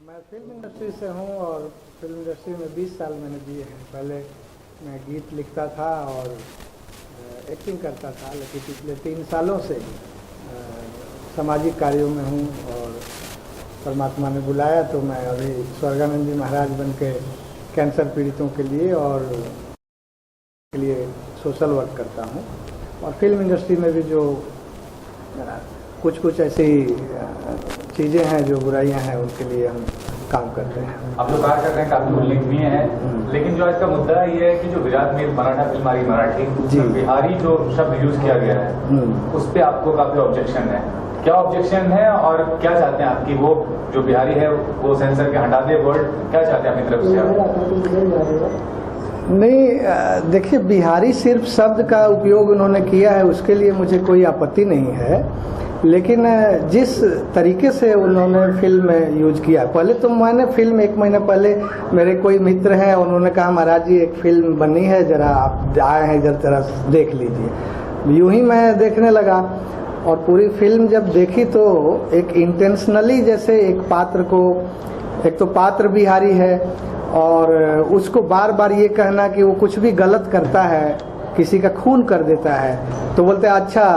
मैं film industry से हूँ और फिल्म इंडस्ट्री में 20 साल मैंने दिए हैं। पहले मैं गीत लिखता था और एक्टिंग करता था, लेकिन पिछले 3 सालों से सामाजिक कार्यों में हूँ और परमात्मा ने बुलाया तो मैं अभी स्वर्गानंद जी महाराज बन के कैंसर पीड़ितों के लिए और के लिए सोशल वर्क करता हूँ। और फिल्म इंडस्ट्री में भी जो कुछ ऐसी चीज़ें हैं जो बुराइयां हैं उनके लिए हम काम करते हैं। आप लोग कार्य कर रहे हैं, काफी उल्लेखनीय है, लेकिन जो आज का मुद्दा ये है कि जो विराट में मराठा फिल्म आ रही मराठी, बिहारी जो शब्द यूज किया गया है उस पर आपको काफी ऑब्जेक्शन है। क्या ऑब्जेक्शन है और क्या चाहते हैं आपकी वो जो बिहारी है वो सेंसर के हटा दे वर्ड, क्या चाहते हैं अपनी तरफ से? नहीं, देखिए, बिहारी सिर्फ शब्द का उपयोग उन्होंने किया है, उसके लिए मुझे कोई आपत्ति नहीं है, लेकिन जिस तरीके से उन्होंने फिल्म में यूज किया, पहले तो मैंने फिल्म 1 महीना पहले मेरे कोई मित्र हैं, उन्होंने कहा महाराज जी एक फिल्म बनी है, जरा आप आए हैं इधर जरा देख लीजिए। यूं ही मैं देखने लगा और पूरी फिल्म जब देखी तो एक इंटेंशनली जैसे एक पात्र को, एक तो पात्र बिहारी है और उसको बार बार ये कहना कि वो कुछ भी गलत करता है, किसी का खून कर देता है तो बोलते अच्छा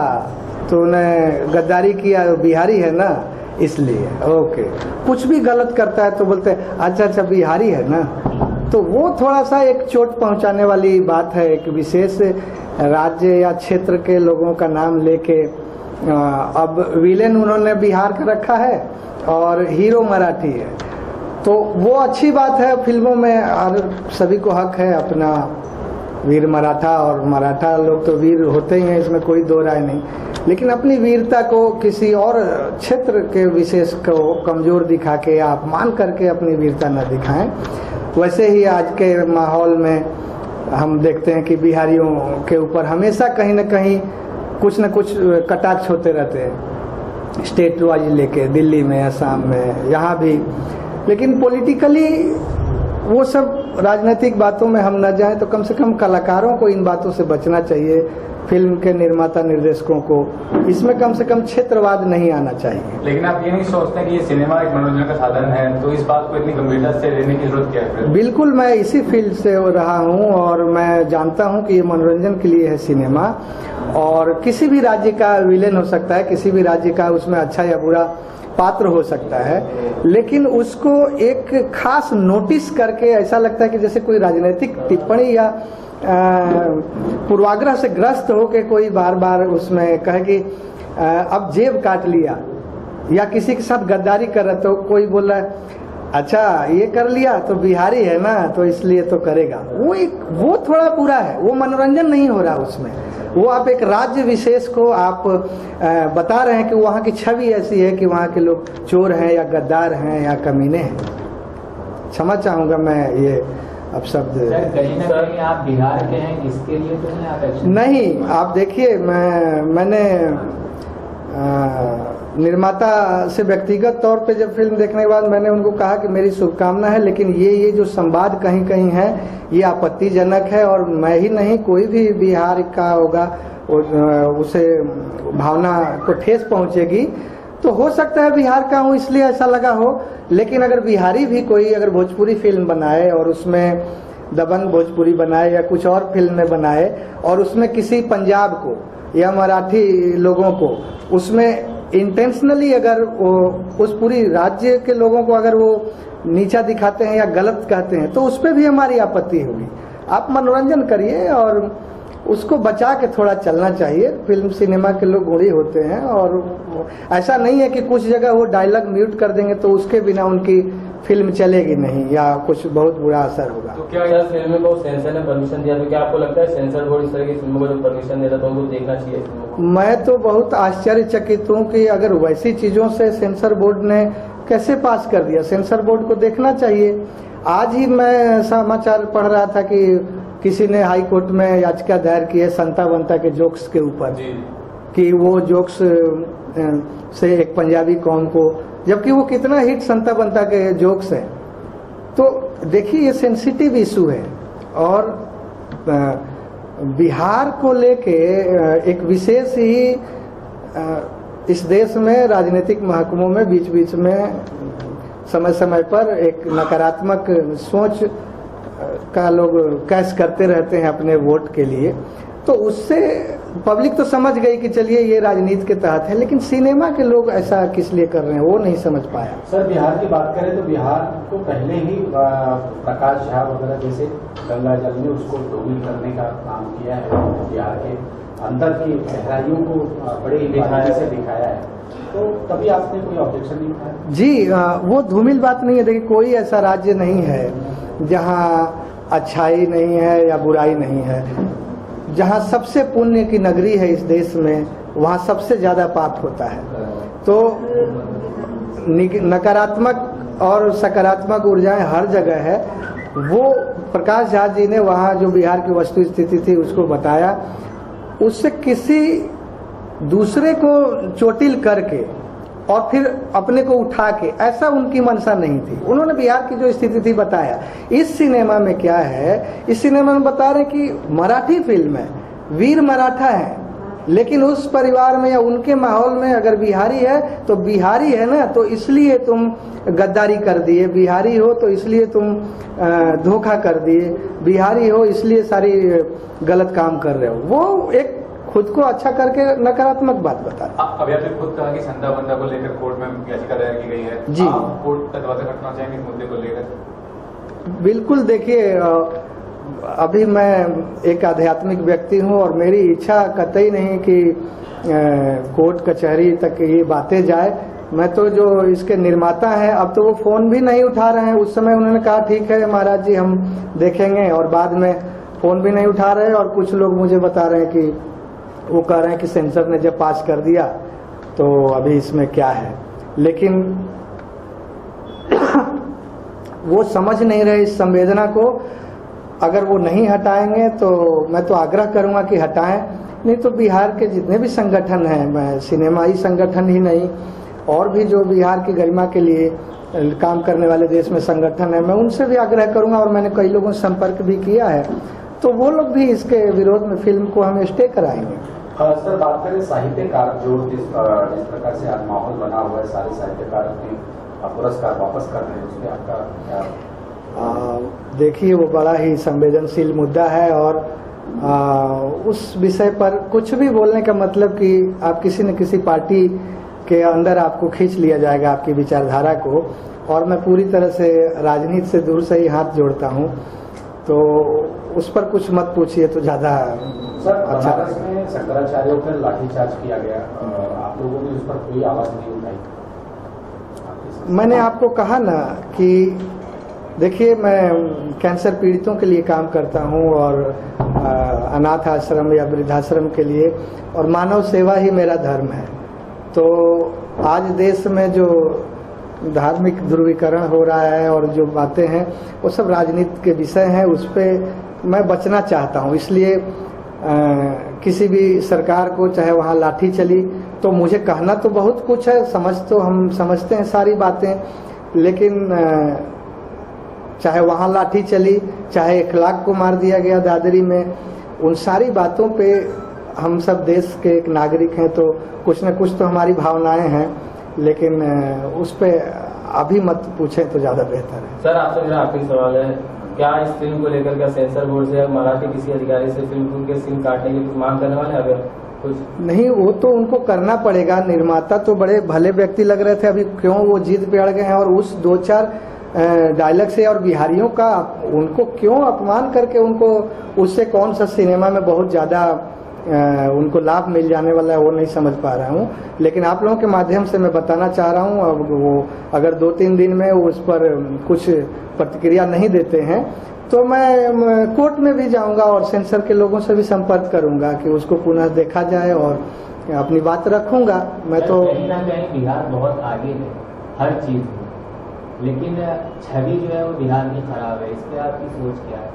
तो उन्हें गद्दारी किया, बिहारी है ना इसलिए, ओके। कुछ भी गलत करता है तो बोलते अच्छा बिहारी है ना। तो वो थोड़ा सा एक चोट पहुंचाने वाली बात है। एक विशेष राज्य या क्षेत्र के लोगों का नाम लेके अब विलेन उन्होंने बिहार का रखा है और हीरो मराठी है, तो वो अच्छी बात है। फिल्मों में हर सभी को हक है अपना वीर मराठा, और मराठा लोग तो वीर होते ही हैं, इसमें कोई दो राय नहीं, लेकिन अपनी वीरता को किसी और क्षेत्र के विशेष को कमजोर दिखा के या अपमान करके अपनी वीरता न दिखाएं। वैसे ही आज के माहौल में हम देखते हैं कि बिहारियों के ऊपर हमेशा कहीं न कहीं कुछ न कुछ कटाक्ष होते रहते हैं, स्टेट वाइज लेके, दिल्ली में, असम में, यहाँ भी। लेकिन पॉलिटिकली वो सब राजनीतिक बातों में हम न जाएं तो कम से कम कलाकारों को इन बातों से बचना चाहिए, फिल्म के निर्माता निर्देशकों को इसमें कम से कम क्षेत्रवाद नहीं आना चाहिए। लेकिन आप ये नहीं सोचते कि ये सिनेमा एक मनोरंजन का साधन है, तो इस बात को इतनी गंभीरता से लेने की जरूरत क्या है? बिल्कुल, मैं इसी फील्ड से रहा हूँ और मैं जानता हूँ कि ये मनोरंजन के लिए है सिनेमा, और किसी भी राज्य का विलेन हो सकता है, किसी भी राज्य का उसमें अच्छा या बुरा पात्र हो सकता है, लेकिन उसको एक खास नोटिस करके ऐसा लगता है कि जैसे कोई राजनीतिक टिप्पणी या पूर्वाग्रह से ग्रस्त हो के कोई बार बार उसमें कहे कि अब जेब काट लिया, या किसी के साथ गद्दारी कर रहा तो कोई बोल रहा है अच्छा ये कर लिया तो बिहारी है ना तो इसलिए तो करेगा। वो थोड़ा बुरा है, वो मनोरंजन नहीं हो रहा उसमें। वो आप एक राज्य विशेष को आप बता रहे हैं कि वहाँ की छवि ऐसी है कि वहाँ के लोग चोर हैं या गद्दार हैं या कमीने हैं। क्षमा चाहूँगा मैं ये अब शब्द। कहीं ना कहीं आप बिहार के हैं, इसके लिए तो नहीं आप एक्शन? नहीं, आप देखिए, मैंने निर्माता से व्यक्तिगत तौर पे जब फिल्म देखने के बाद मैंने उनको कहा कि मेरी शुभकामना है, लेकिन ये जो संवाद कहीं कहीं है ये आपत्तिजनक है, और मैं ही नहीं कोई भी बिहार का होगा उसे भावना को ठेस पहुंचेगी। तो हो सकता है बिहार का हूँ इसलिए ऐसा लगा हो, लेकिन अगर बिहारी भी कोई अगर भोजपुरी फिल्म बनाए और उसमें दबंग भोजपुरी बनाए या कुछ और फिल्में बनाए और उसमें किसी पंजाब को या मराठी लोगों को उसमें इंटेंशनली अगर वो उस पूरी राज्य के लोगों को अगर वो नीचा दिखाते हैं या गलत कहते हैं तो उस पर भी हमारी आपत्ति होगी। आप मनोरंजन करिए और उसको बचा के थोड़ा चलना चाहिए। फिल्म सिनेमा के लोग गुणी होते हैं और ऐसा नहीं है कि कुछ जगह वो डायलॉग म्यूट कर देंगे तो उसके बिना उनकी फिल्म चलेगी नहीं या कुछ बहुत बुरा असर होगा। तो क्या यार फिल्म को सेंसर ने परमिशन दिया, तो क्या आपको लगता है सेंसर बोर्ड इस तरह की फिल्मों को जो परमिशन देता तो उनको देखना चाहिए? मैं तो बहुत आश्चर्यचकित हूँ कि अगर वैसी चीजों से सेंसर बोर्ड ने कैसे पास कर दिया। सेंसर बोर्ड को देखना चाहिए। आज ही मैं समाचार पढ़ रहा था कि किसी ने हाई कोर्ट में याचिका दायर की है संता बनता के जोक्स के ऊपर कि वो जोक्स से एक पंजाबी कौम को, जबकि वो कितना हिट संता बनता के जोक्स हैं। तो देखिए ये सेंसिटिव इशू है, और बिहार को लेके एक विशेष ही इस देश में राजनीतिक महकमों में बीच बीच में समय समय पर एक नकारात्मक सोच का लोग कैश करते रहते हैं अपने वोट के लिए, तो उससे पब्लिक तो समझ गई कि चलिए ये राजनीति के तहत है, लेकिन सिनेमा के लोग ऐसा किस लिए कर रहे हैं वो नहीं समझ पाया। सर, बिहार की बात करें तो बिहार को पहले ही प्रकाश झा वगैरह जैसे गंगा जल में उसको धूमिल करने का काम किया है, बिहार के अंदर की गहराइयों को बड़े बारीकी से दिखाया है, तो तभी आपने कोई ऑब्जेक्शन नहीं उठाया? जी, वो धूमिल बात नहीं है। देखिए, कोई ऐसा राज्य नहीं है जहाँ अच्छाई नहीं है या बुराई नहीं है। जहाँ सबसे पुण्य की नगरी है इस देश में, वहाँ सबसे ज्यादा पाप होता है। तो नकारात्मक और सकारात्मक ऊर्जाएं हर जगह है। वो प्रकाश झा जी ने वहाँ जो बिहार की वस्तु स्थिति थी उसको बताया, उससे किसी दूसरे को चोटिल करके और फिर अपने को उठा के, ऐसा उनकी मंशा नहीं थी। उन्होंने बिहार की जो स्थिति थी बताया। इस सिनेमा में क्या है, इस सिनेमा में बता रहे हैं कि मराठी फिल्म है, वीर मराठा है, लेकिन उस परिवार में या उनके माहौल में अगर बिहारी है तो बिहारी है ना, तो इसलिए तुम गद्दारी कर दिए, बिहारी हो तो इसलिए तुम धोखा कर दिए, बिहारी हो इसलिए सारी गलत काम कर रहे हो। वो एक खुद को अच्छा करके नकारात्मक बात बता। अभी आपने खुद कहा कि संध्या बंदा को लेकर कोर्ट में याचिका दायर की गई है जी, आप कोर्ट का दरवाजा खटखटाना चाहेंगे इस मुद्दे को लेकर? बिल्कुल। देखिए, अभी मैं एक आध्यात्मिक व्यक्ति हूं और मेरी इच्छा कतई नहीं कि कोर्ट कचहरी तक ये बातें जाए। मैं तो जो इसके निर्माता हैं, अब तो वो फोन भी नहीं उठा रहे हैं। उस समय उन्होंने कहा ठीक है महाराज जी हम देखेंगे, और बाद में फोन भी नहीं उठा रहे। और कुछ लोग मुझे बता रहे हैं कि वो कह रहे हैं कि सेंसर ने जब पास कर दिया तो अभी इसमें क्या है, लेकिन वो समझ नहीं रहे इस संवेदना को। अगर वो नहीं हटाएंगे तो मैं तो आग्रह करूंगा कि हटाएं, नहीं तो बिहार के जितने भी संगठन हैं, मैं सिनेमाई संगठन ही नहीं और भी जो बिहार की गरिमा के लिए काम करने वाले देश में संगठन है, मैं उनसे भी आग्रह करूंगा और मैंने कई लोगों से संपर्क भी किया है, तो वो लोग भी इसके विरोध में फिल्म को हम स्टे कराएंगे। सर, बात करें साहित्यकार, जो जिस प्रकार से आज माहौल बना हुआ है, सारे साहित्यकार अपने पुरस्कार वापस कर रहे हैं, उसमें आपका क्या? देखिए, वो बड़ा ही संवेदनशील मुद्दा है और उस विषय पर कुछ भी बोलने का मतलब कि आप किसी न किसी पार्टी के अंदर आपको खींच लिया जाएगा, आपकी विचारधारा को। और मैं पूरी तरह से राजनीति से दूर से ही हाथ जोड़ता हूँ, तो उस पर कुछ मत पूछिए तो ज्यादा अच्छा। बनारस में शंकराचार्यों पर लाठीचार्ज किया गया, आप लोगों ने उस पर कोई आवाज नहीं उठाई? मैंने आपको कहा ना कि देखिए, मैं कैंसर पीड़ितों के लिए काम करता हूं और अनाथ आश्रम या वृद्धाश्रम के लिए, और मानव सेवा ही मेरा धर्म है। तो आज देश में जो धार्मिक ध्रुवीकरण हो रहा है और जो बातें हैं वो सब राजनीति के विषय हैं, उस पर मैं बचना चाहता हूं। इसलिए किसी भी सरकार को चाहे वहां लाठी चली, तो मुझे कहना तो बहुत कुछ है, तो हम समझते हैं सारी बातें, लेकिन चाहे वहां लाठी चली, चाहे 1 लाख को मार दिया गया दादरी में, उन सारी बातों पे हम सब देश के एक नागरिक हैं, तो कुछ न कुछ तो हमारी भावनाएं हैं, लेकिन उस पे अभी मत पूछें तो ज्यादा बेहतर है। सर, आपसे मेरा आखिरी सवाल है, क्या इस फिल्म को लेकर क्या सेंसर बोर्ड से मराठी किसी अधिकारी से फिल्म के सीन काटने की मांग करने वाले? अगर कुछ नहीं, वो तो उनको करना पड़ेगा। निर्माता तो बड़े भले व्यक्ति लग रहे थे, अभी क्यों वो जिद पे अड़ गए हैं और उस 2-4 डायलॉग से और बिहारियों का उनको क्यों अपमान करके उनको उससे कौन सा सिनेमा में बहुत ज्यादा उनको लाभ मिल जाने वाला है, वो नहीं समझ पा रहा हूँ। लेकिन आप लोगों के माध्यम से मैं बताना चाह रहा हूँ, अब वो अगर 2-3 दिन में उस पर कुछ प्रतिक्रिया नहीं देते हैं तो मैं कोर्ट में भी जाऊंगा और सेंसर के लोगों से भी संपर्क करूंगा कि उसको पुनः देखा जाए और अपनी बात रखूंगा। मैं तो कहीं ना कहीं बिहार बहुत आगे है हर चीज में, लेकिन छवि जो है वो बिहार की खराब है, इस पे आपकी सोच क्या है?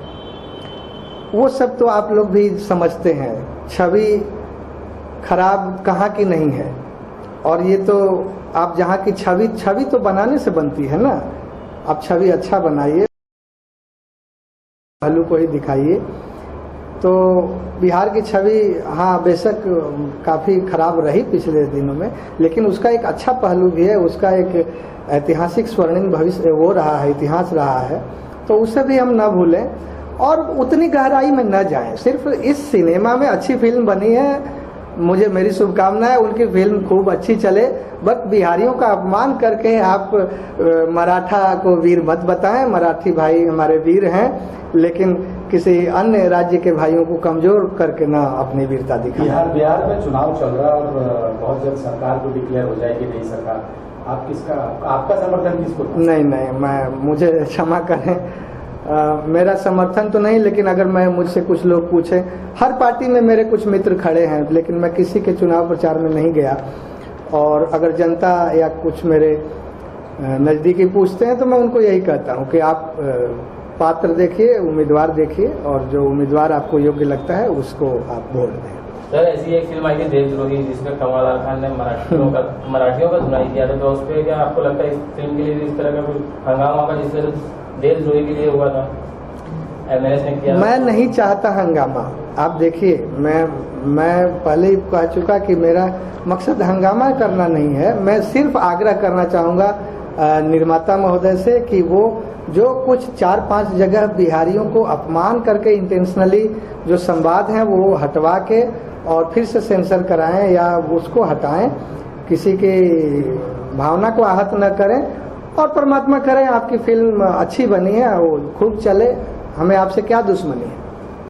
वो सब तो आप लोग भी समझते हैं, छवि खराब कहाँ की नहीं है। और ये तो आप जहाँ की छवि तो बनाने से बनती है ना, आप छवि अच्छा बनाइए, भालू को ही दिखाइए। तो बिहार की छवि हाँ बेशक काफ़ी खराब रही पिछले दिनों में, लेकिन उसका एक अच्छा पहलू भी है, उसका एक ऐतिहासिक स्वर्णिम भविष्य वो रहा है, इतिहास रहा है, तो उसे भी हम ना भूलें और उतनी गहराई में न जाएं। सिर्फ इस सिनेमा में अच्छी फिल्म बनी है, मुझे मेरी शुभकामना है उनकी फिल्म खूब अच्छी चले, बट बिहारियों का अपमान करके आप मराठा को वीर मत बताएं। मराठी भाई हमारे वीर हैं, लेकिन किसी अन्य राज्य के भाइयों को कमजोर करके ना अपनी वीरता दिखाएं। बिहार में चुनाव चल रहा है और बहुत जल्द सरकार को डिक्लेयर हो जाएगी नई सरकार, आप आपका समर्थन किसको? नहीं, मुझे क्षमा करें, मेरा समर्थन तो नहीं, लेकिन अगर मुझसे कुछ लोग पूछें, हर पार्टी में मेरे कुछ मित्र खड़े हैं, लेकिन मैं किसी के चुनाव प्रचार में नहीं गया। और अगर जनता या कुछ मेरे नज़दीकी पूछते हैं तो मैं उनको यही कहता हूं कि आप पात्र देखिए, उम्मीदवार देखिए, और जो उम्मीदवार आपको योग्य लगता है उसको आप वोट दें। सर, ऐसी एक फिल्म आई थी देशद्रोही, जिसमें कमल खान ने मराठियों का सुनाई किया था, तो उस पर क्या आपको लगता है इस फिल्म के लिए इस तरह का कोई हंगामा होगा जिस तरह देशद्रोही के लिए हुआ था? एमएनएस ने किया। मैं नहीं चाहता हंगामा। आप देखिए, मैं पहले ही कह चुका कि मेरा मकसद हंगामा करना नहीं है। मैं सिर्फ आग्रह करना चाहूँगा निर्माता महोदय से कि वो जो कुछ 4-5 जगह बिहारियों को अपमान करके इंटेंशनली जो संवाद हैं वो हटवा के और फिर से सेंसर कराएं या उसको हटाएं, किसी की भावना को आहत न करें और परमात्मा करें आपकी फिल्म अच्छी बनी है, वो खूब चले, हमें आपसे क्या दुश्मनी है।